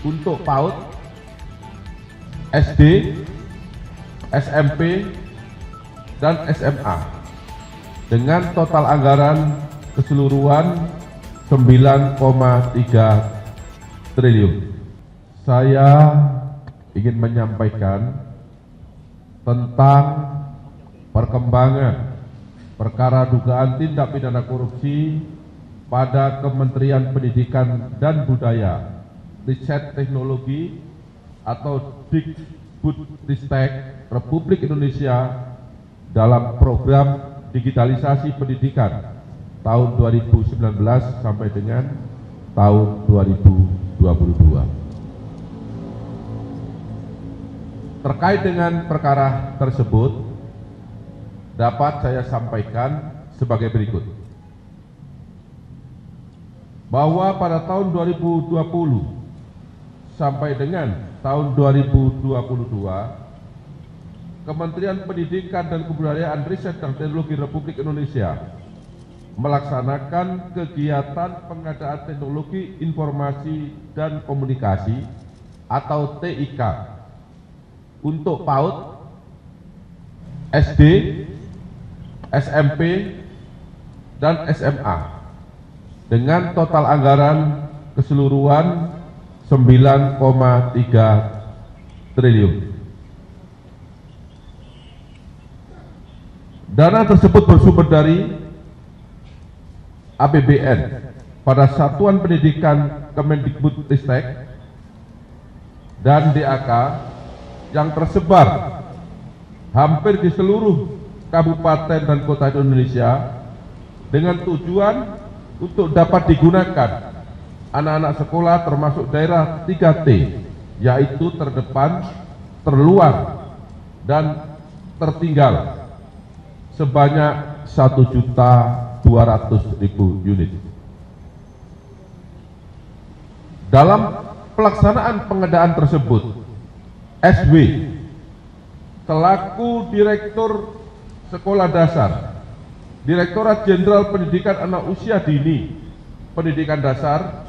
Untuk PAUD, SD, SMP, dan SMA dengan total anggaran keseluruhan 9,3 triliun. Saya ingin menyampaikan tentang perkembangan perkara dugaan tindak pidana korupsi pada Kementerian Pendidikan dan Budaya, Riset Teknologi atau Dikbudristek Republik Indonesia dalam program digitalisasi pendidikan tahun 2019 sampai dengan tahun 2022. Terkait dengan perkara tersebut, dapat saya sampaikan sebagai berikut. Bahwa pada tahun 2020 sampai dengan tahun 2022, Kementerian Pendidikan dan Kebudayaan, Riset dan Teknologi Republik Indonesia melaksanakan kegiatan pengadaan teknologi informasi dan komunikasi atau TIK untuk PAUD, SD, SMP, dan SMA dengan total anggaran keseluruhan 9,3 triliun. Dana tersebut bersumber dari APBN pada Satuan Pendidikan Kemendikbudristek dan DAK yang tersebar hampir di seluruh kabupaten dan kota di Indonesia dengan tujuan untuk dapat digunakan anak-anak sekolah termasuk daerah 3T, yaitu terdepan, terluar, dan tertinggal sebanyak 1.200.000 unit. Dalam pelaksanaan pengadaan tersebut, SW selaku Direktur Sekolah Dasar, Direktorat Jenderal Pendidikan Anak Usia Dini, Pendidikan Dasar,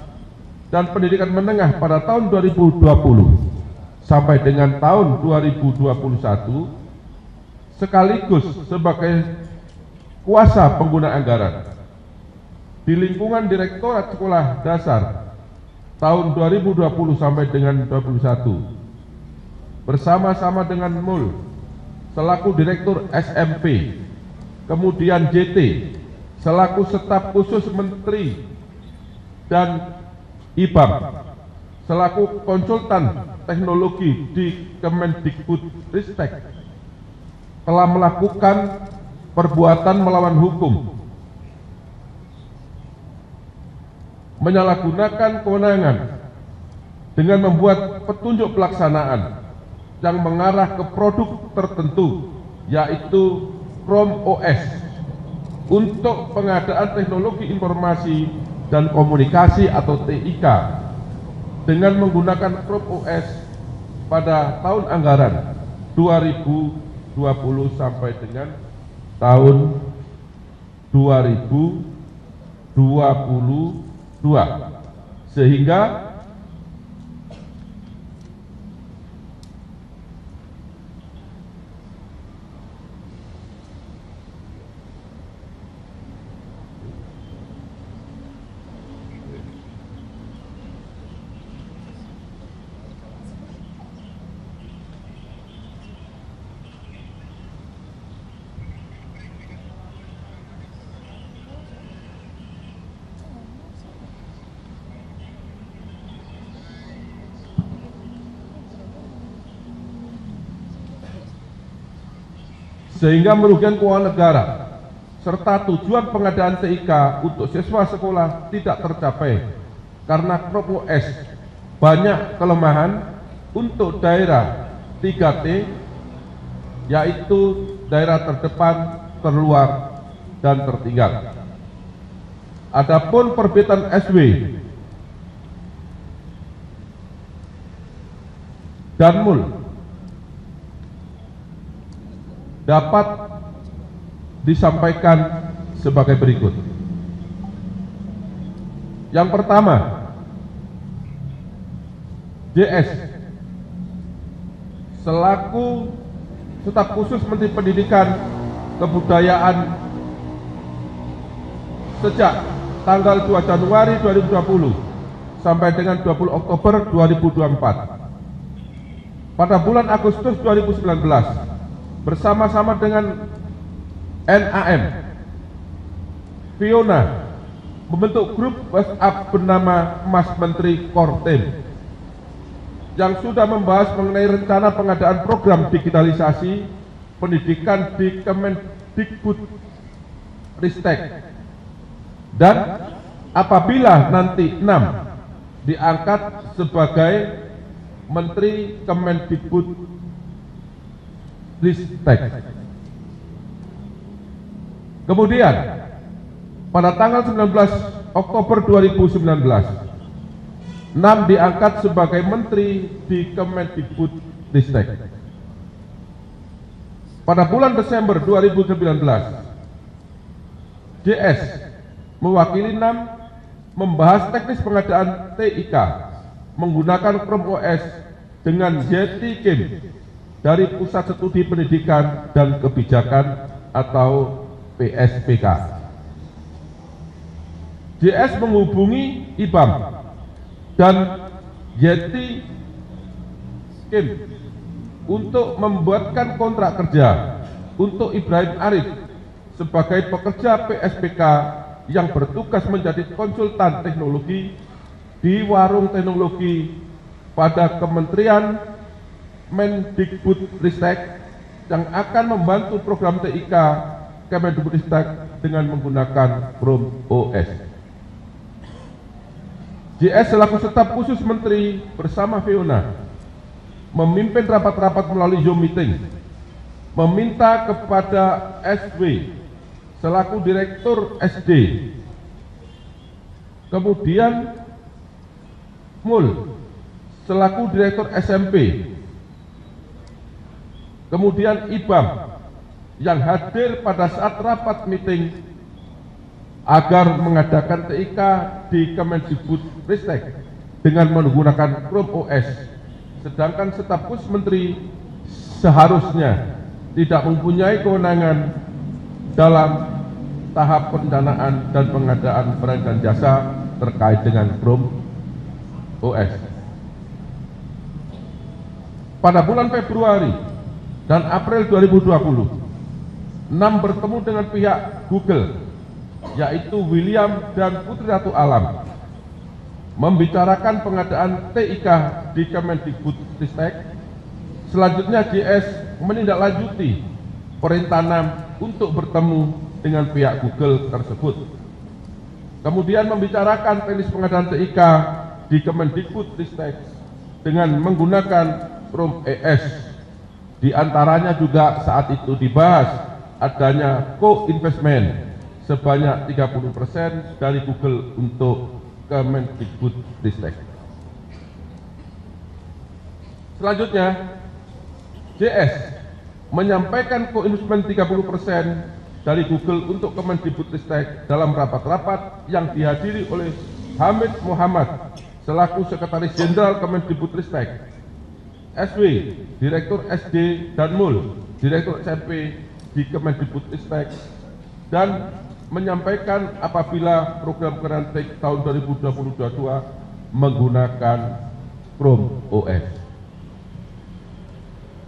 dan Pendidikan Menengah pada tahun 2020 sampai dengan tahun 2021 sekaligus sebagai kuasa pengguna anggaran di lingkungan Direktorat Sekolah Dasar tahun 2020 sampai dengan 2021 bersama-sama dengan MUL selaku Direktur SMP, kemudian JT selaku Staf Khusus Menteri dan IBAM selaku konsultan teknologi di Kemendikbudristek telah melakukan perbuatan melawan hukum, menyalahgunakan kewenangan dengan membuat petunjuk pelaksanaan yang mengarah ke produk tertentu, yaitu Chrome OS untuk pengadaan teknologi informasi dan komunikasi atau TIK dengan menggunakan Chrome OS pada tahun anggaran 2020 sampai dengan tahun 2022, sehingga merugikan keuangan negara serta tujuan pengadaan TIK untuk siswa sekolah tidak tercapai karena Chrome OS banyak kelemahan untuk daerah 3T, yaitu daerah terdepan, terluar, dan tertinggal. Adapun perbitan SW dan MUL dapat disampaikan sebagai berikut. Yang pertama, JS selaku staf khusus Menteri Pendidikan Kebudayaan sejak tanggal 2 Januari 2020 sampai dengan 20 Oktober 2024. Pada bulan Agustus 2019 bersama-sama dengan NAM, Fiona membentuk grup WhatsApp bernama Mas Menteri Kortem yang sudah membahas mengenai rencana pengadaan program digitalisasi pendidikan di Kemendikbudristek, dan apabila nanti 6 diangkat sebagai Menteri Kemendikbudristek. Kemudian pada tanggal 19 Oktober 2019 6 diangkat sebagai menteri di Kemendikbudristek. Pada bulan Desember 2019, JS mewakili 6 membahas teknis pengadaan TIK menggunakan Chrome OS dengan Yeti Kim dari Pusat Studi Pendidikan dan Kebijakan atau PSPK. JS menghubungi IBAM dan Yeti Kim untuk membuatkan kontrak kerja untuk Ibrahim Arif sebagai pekerja PSPK yang bertugas menjadi konsultan teknologi di warung teknologi pada Kementerian Mendikbudristek yang akan membantu program TIK Kemendikbudristek dengan menggunakan Chrome OS. JS selaku staf khusus menteri bersama Fiona memimpin rapat-rapat melalui Zoom meeting, meminta kepada SW selaku direktur SD, kemudian Mul selaku direktur SMP, kemudian IBAM yang hadir pada saat rapat meeting agar mengadakan TIK di Kemendikbudristek dengan menggunakan Chrome OS, sedangkan staf khusus menteri seharusnya tidak mempunyai kewenangan dalam tahap perencanaan dan pengadaan barang dan jasa terkait dengan Chrome OS. Pada bulan Februari dan April 2020, 6 bertemu dengan pihak Google, yaitu William dan Putri Ratu Alam, membicarakan pengadaan TIK di Kemendikbudristek. Selanjutnya JS menindaklanjuti perintah 6 untuk bertemu dengan pihak Google tersebut. Kemudian membicarakan teknis pengadaan TIK di Kemendikbudristek dengan menggunakan Chrome OS. Di antaranya juga saat itu dibahas adanya co-investment sebanyak 30% dari Google untuk Kemendikbudristek. Selanjutnya, JS menyampaikan co-investment 30% dari Google untuk Kemendikbudristek dalam rapat-rapat yang dihadiri oleh Hamid Muhammad selaku Sekretaris Jenderal Kemendikbudristek, SW, Direktur SD, dan Mul, Direktur SMP di Kemendikbudristek, dan menyampaikan apabila program Kementek tahun 2022 menggunakan Chrome OS.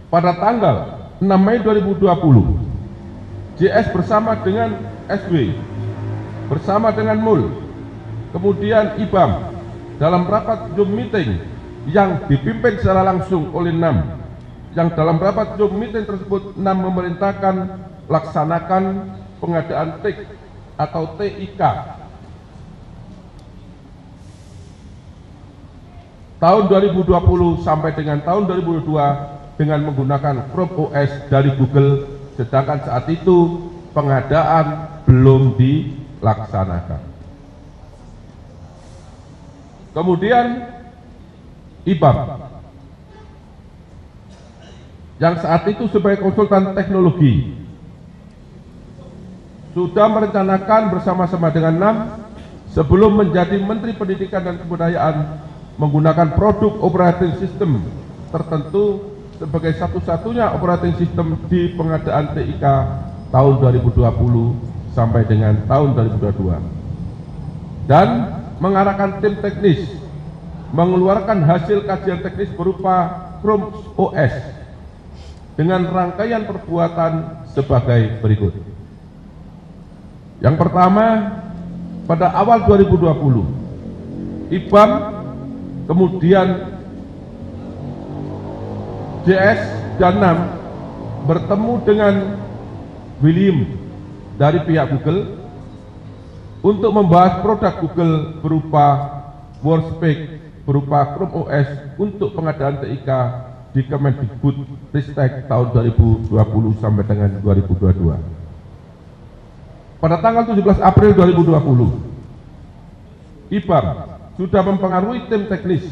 Pada tanggal 6 Mei 2020, JS bersama dengan SW, bersama dengan Mul, kemudian IBAM dalam rapat Zoom meeting yang dipimpin secara langsung oleh 6, yang dalam rapat Zoom meeting tersebut 6 memerintahkan laksanakan pengadaan TIK atau TIK tahun 2020 sampai dengan tahun 2022 dengan menggunakan Chrome OS dari Google, sedangkan saat itu pengadaan belum dilaksanakan. Kemudian IBAM yang saat itu sebagai konsultan teknologi sudah merencanakan bersama-sama dengan 6 sebelum menjadi Menteri Pendidikan dan Kebudayaan menggunakan produk operating system tertentu sebagai satu-satunya operating system di pengadaan TIK tahun 2020 sampai dengan tahun 2022, dan mengarahkan tim teknis mengeluarkan hasil kajian teknis berupa Chrome OS dengan rangkaian perbuatan sebagai berikut. Yang pertama, pada awal 2020, IBAM, kemudian JS dan NAM bertemu dengan William dari pihak Google untuk membahas produk Google berupa Workspace berupa Chrome OS untuk pengadaan TIK di Kemendikbudristek tahun 2020 sampai dengan 2022. Pada tanggal 17 April 2020, IBAM sudah mempengaruhi tim teknis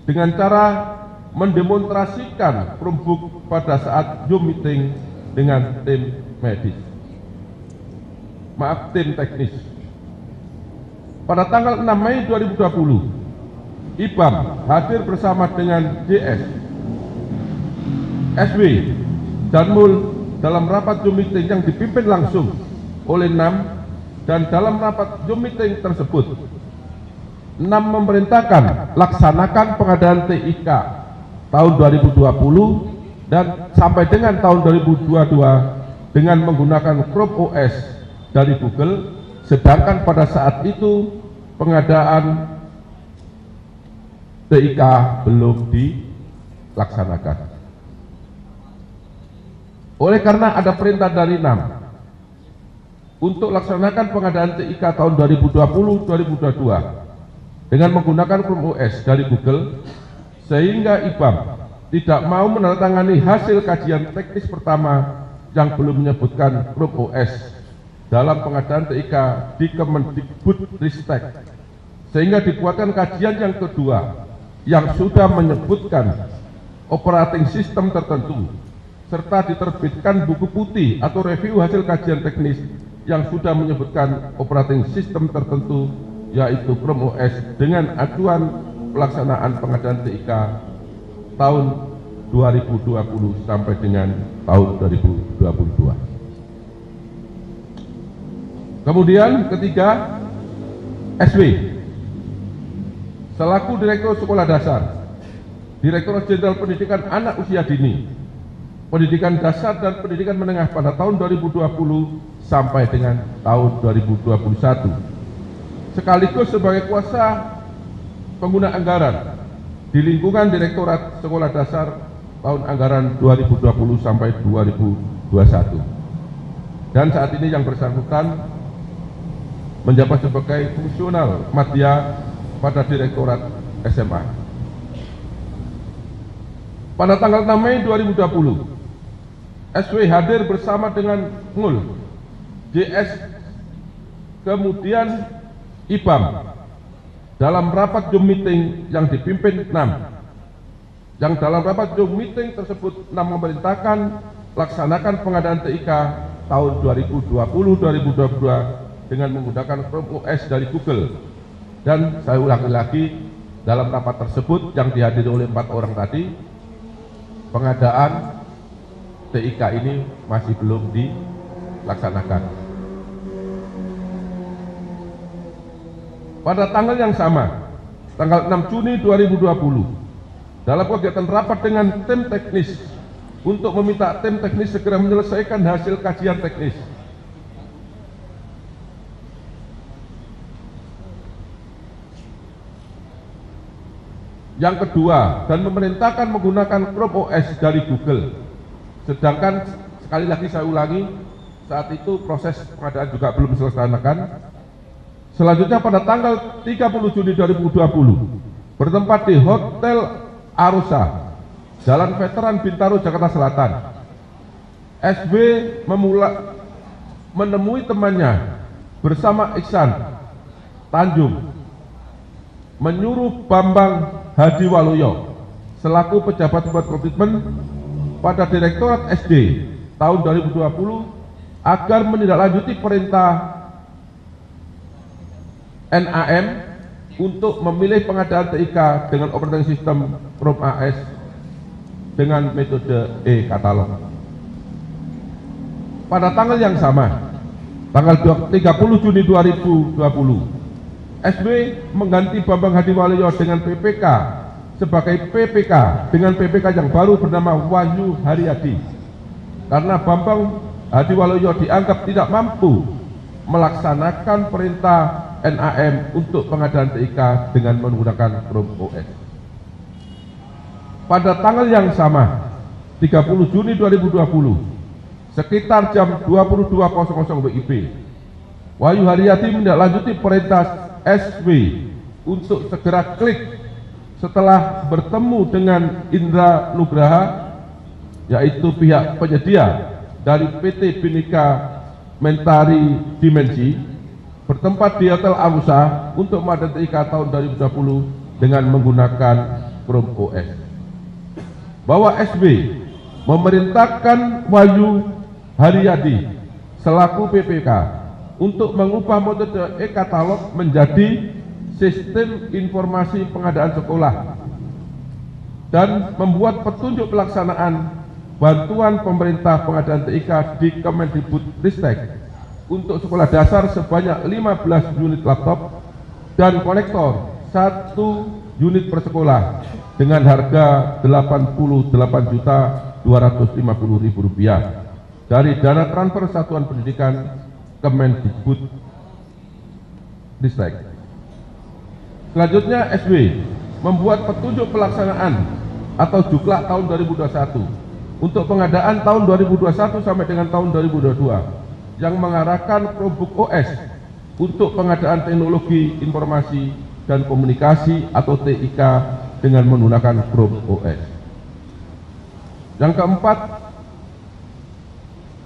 dengan cara mendemonstrasikan Chromebook pada saat Zoom meeting dengan tim medis. Tim teknis. Pada tanggal 6 Mei 2020, IBAM hadir bersama dengan JS, SW, dan MUL dalam rapat Zoom meeting yang dipimpin langsung oleh NAM, dan dalam rapat Zoom meeting tersebut NAM memerintahkan laksanakan pengadaan TIK tahun 2020 dan sampai dengan tahun 2022 dengan menggunakan Chrome OS dari Google, sedangkan pada saat itu pengadaan TIK belum dilaksanakan. Oleh karena ada perintah dari NAM untuk laksanakan pengadaan TIK tahun 2020-2022 dengan menggunakan Chrome OS dari Google, sehingga IBAM tidak mau menandatangani hasil kajian teknis pertama yang belum menyebutkan Chrome OS dalam pengadaan TIK di Kemendikbudristek, sehingga dibuatkan kajian yang kedua yang sudah menyebutkan operating system tertentu, serta diterbitkan buku putih atau review hasil kajian teknis yang sudah menyebutkan operating system tertentu, yaitu Chrome OS dengan acuan pelaksanaan pengadaan TIK tahun 2020 sampai dengan tahun 2022. Kemudian ketiga, SW selaku Direktur Sekolah Dasar, Direktorat Jenderal Pendidikan Anak Usia Dini, Pendidikan Dasar dan Pendidikan Menengah pada tahun 2020 sampai dengan tahun 2021, sekaligus sebagai kuasa pengguna anggaran di lingkungan Direktorat Sekolah Dasar tahun anggaran 2020 sampai 2021. Dan saat ini yang bersangkutan menjabat sebagai fungsional madya pada Direktorat SMA. Pada tanggal 6 Mei 2020, SW hadir bersama dengan MUL, JS, kemudian IBAM dalam rapat Zoom meeting yang dipimpin NAM. Yang dalam rapat Zoom meeting tersebut NAM memerintahkan laksanakan pengadaan TIK tahun 2020-2022 dengan menggunakan Chrome OS dari Google. Dan saya ulangi lagi, dalam rapat tersebut yang dihadiri oleh 4 orang tadi, pengadaan TIK ini masih belum dilaksanakan. Pada tanggal yang sama, tanggal 6 Juni 2020, dalam kegiatan rapat dengan tim teknis untuk meminta tim teknis segera menyelesaikan hasil kajian teknis, yang kedua, dan memerintahkan menggunakan Chrome OS dari Google. Sedangkan sekali lagi saya ulangi, saat itu proses pengadaan juga belum diselesaikan. Selanjutnya pada tanggal 30 Juni 2020, bertempat di Hotel Arosa, Jalan Veteran Bintaro, Jakarta Selatan, SB menemui temannya bersama Iksan Tanjung, menyuruh Bambang Hadiwaluyo selaku pejabat buat komitmen pada Direktorat SD tahun 2020 agar menindaklanjuti perintah NAM untuk memilih pengadaan TIK dengan operating system Chrome AS dengan metode e-katalog. Pada tanggal yang sama, tanggal 30 Juni 2020, SB mengganti Bambang Hadiwaluyo dengan PPK sebagai PPK dengan PPK yang baru bernama Wahyu Haryadi, karena Bambang Hadiwaluyo dianggap tidak mampu melaksanakan perintah NAM untuk pengadaan TIK dengan menggunakan Chrome OS. Pada tanggal yang sama, 30 Juni 2020, sekitar jam 22.00 WIB, Wahyu Haryadi menindaklanjuti perintah SW untuk segera klik setelah bertemu dengan Indra Nugraha, yaitu pihak penyedia dari PT Bhinneka Mentari Dimensi, bertempat di Hotel Arusa untuk pengadaan TIK tahun 2020 dengan menggunakan Chrome OS. Bahwa SB memerintahkan Wahyu Haryadi selaku PPK untuk mengubah metode e-katalog menjadi sistem informasi pengadaan sekolah dan membuat petunjuk pelaksanaan bantuan pemerintah pengadaan TIK di Kemendikbudristek untuk sekolah dasar sebanyak 15 unit laptop dan konektor 1 unit per sekolah dengan harga Rp88.250.000 dari dana transfer Satuan Pendidikan Kemendikbudristek. Selanjutnya, SW membuat petunjuk pelaksanaan atau juklak tahun 2021 untuk pengadaan tahun 2021 sampai dengan tahun 2022 yang mengarahkan Chromebook OS untuk pengadaan teknologi informasi dan komunikasi atau TIK dengan menggunakan Chrome OS. Yang keempat,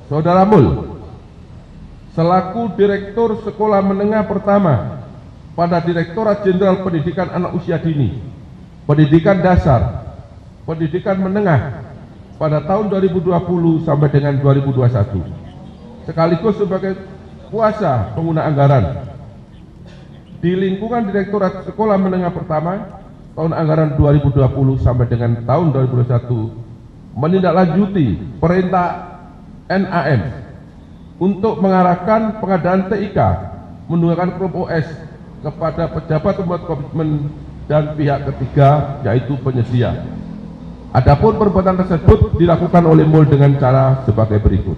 Saudara Mul selaku Direktur Sekolah Menengah Pertama pada Direktorat Jenderal Pendidikan Anak Usia Dini, Pendidikan Dasar, Pendidikan Menengah pada tahun 2020 sampai dengan 2021, sekaligus sebagai kuasa pengguna anggaran di lingkungan Direktorat Sekolah Menengah Pertama tahun anggaran 2020 sampai dengan tahun 2021, menindaklanjuti perintah NAM untuk mengarahkan pengadaan TIK menggunakan Chrome OS kepada pejabat pembuat komitmen dan pihak ketiga, yaitu penyedia. Adapun perbuatan tersebut dilakukan oleh MUL dengan cara sebagai berikut.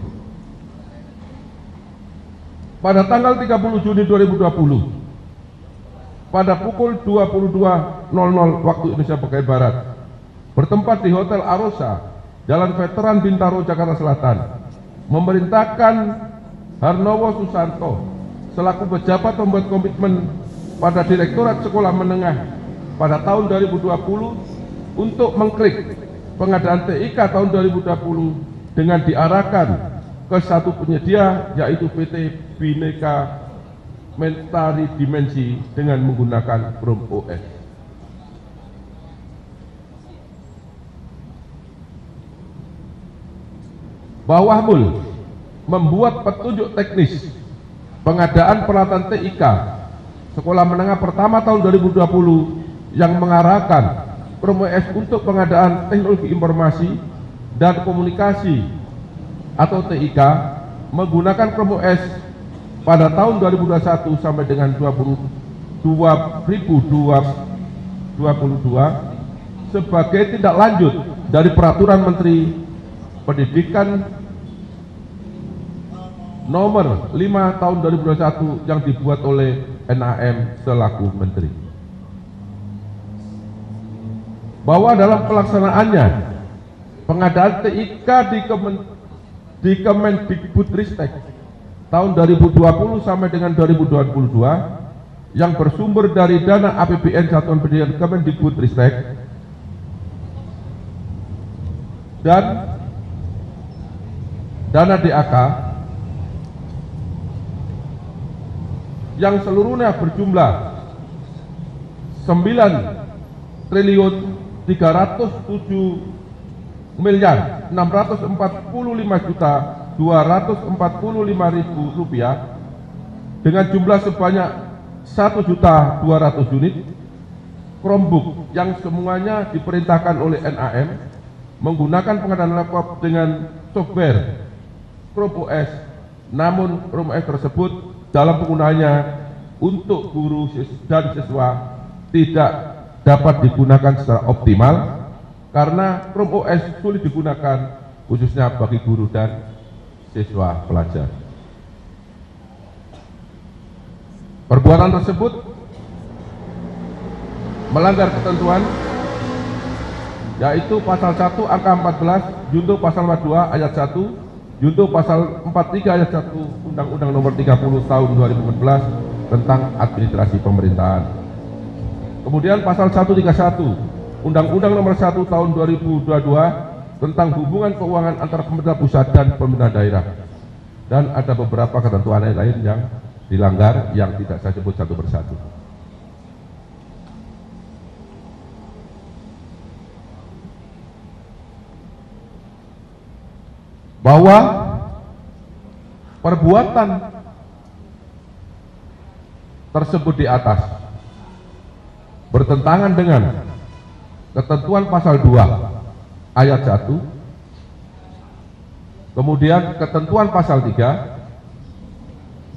Pada tanggal 30 Juni 2020, pada pukul 22.00 waktu Indonesia bagian Barat, bertempat di Hotel Arosa, Jalan Veteran Bintaro, Jakarta Selatan, memerintahkan Harnowo Susanto selaku pejabat pembuat komitmen pada Direktorat Sekolah Menengah pada tahun 2020 untuk mengklik pengadaan TIK tahun 2020 dengan diarahkan ke satu penyedia, yaitu PT Bhinneka Mentari Dimensi dengan menggunakan Chrome OS. Bawah MUL membuat petunjuk teknis pengadaan peralatan TIK Sekolah Menengah Pertama tahun 2020 yang mengarahkan Chrome OS untuk pengadaan teknologi informasi dan komunikasi atau TIK menggunakan Chrome OS pada tahun 2021 sampai dengan 2022 sebagai tindak lanjut dari Peraturan Menteri Pendidikan nomor 5 tahun 2021 yang dibuat oleh NAM selaku Menteri. Bahwa dalam pelaksanaannya pengadaan TIK di Kemendikbudristek tahun 2020 sampai dengan 2022 yang bersumber dari dana APBN Satuan Pendidikan Kemendikbudristek dan dana DAK yang seluruhnya berjumlah 9.307.645.245.000 rupiah dengan jumlah sebanyak 1.200.000 unit Chromebook yang semuanya diperintahkan oleh NAM menggunakan pengadaan laptop dengan software Chrome OS, namun Chrome OS tersebut dalam penggunaannya untuk guru dan siswa tidak dapat digunakan secara optimal karena Chrome OS sulit digunakan khususnya bagi guru dan siswa pelajar. Perbuatan tersebut melanggar ketentuan yaitu pasal 1 angka 14 junto pasal 42 ayat 1 junto pasal 43 ayat 1 Undang-Undang Nomor 30 Tahun 2014 tentang administrasi pemerintahan. Kemudian pasal 131 Undang-Undang Nomor 1 Tahun 2022 tentang hubungan keuangan antara pemerintah pusat dan pemerintah daerah. Dan ada beberapa ketentuan lain yang dilanggar yang tidak saya sebut satu persatu. Bahwa perbuatan tersebut di atas bertentangan dengan ketentuan pasal 2 ayat 1, kemudian ketentuan pasal 3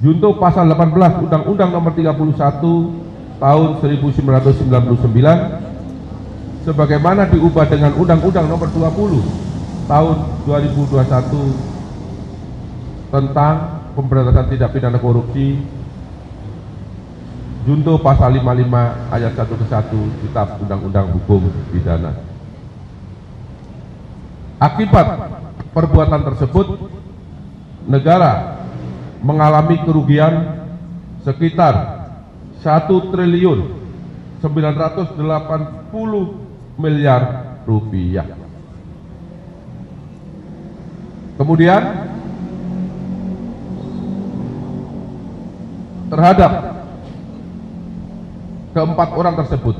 junto pasal 18 Undang-Undang Nomor 31 Tahun 1999 sebagaimana diubah dengan Undang-Undang Nomor 20 Tahun 2021 tentang pemberantasan tindak pidana korupsi junto pasal 55 ayat 1 ke 1 Kitab Undang-Undang Hukum Pidana. Akibat perbuatan tersebut, negara mengalami kerugian sekitar 1.980 miliar rupiah. Kemudian terhadap keempat orang tersebut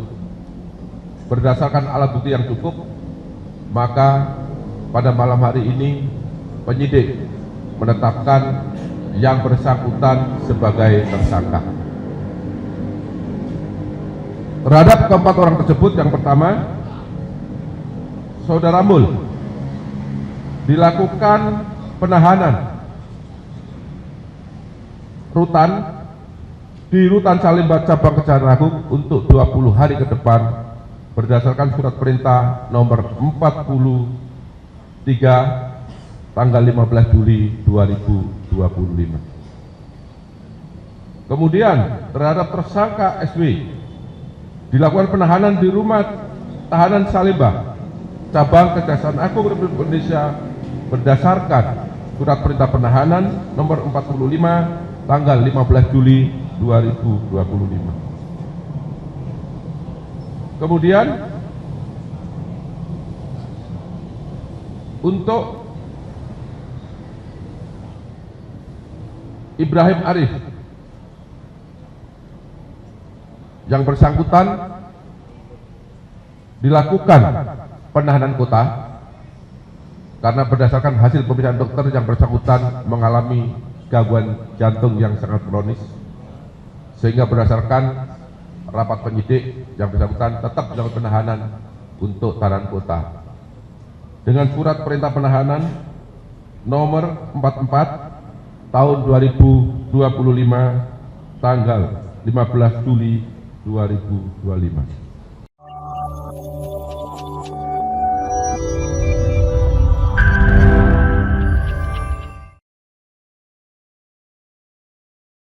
berdasarkan alat bukti yang cukup, maka pada malam hari ini penyidik menetapkan yang bersangkutan sebagai tersangka. Terhadap keempat orang tersebut, yang pertama, Saudara Mul dilakukan penahanan rutan di Rutan Salemba Cabang Kejaksaan Agung untuk 20 hari ke depan berdasarkan surat perintah nomor 43 tanggal 15 Juli 2025. Kemudian terhadap tersangka SW dilakukan penahanan di rumah tahanan Salemba Cabang Kejaksaan Agung Republik Indonesia berdasarkan surat perintah penahanan nomor 45 tanggal 15 Juli 2025. Kemudian untuk Ibrahim Arif yang bersangkutan dilakukan penahanan kota karena berdasarkan hasil pemeriksaan dokter yang bersangkutan mengalami gangguan jantung yang sangat kronis, sehingga berdasarkan rapat penyidik yang bersangkutan tetap dilakukan penahanan untuk tahanan kota dengan surat perintah penahanan nomor 44 tahun 2025 tanggal 15 Juli 2025.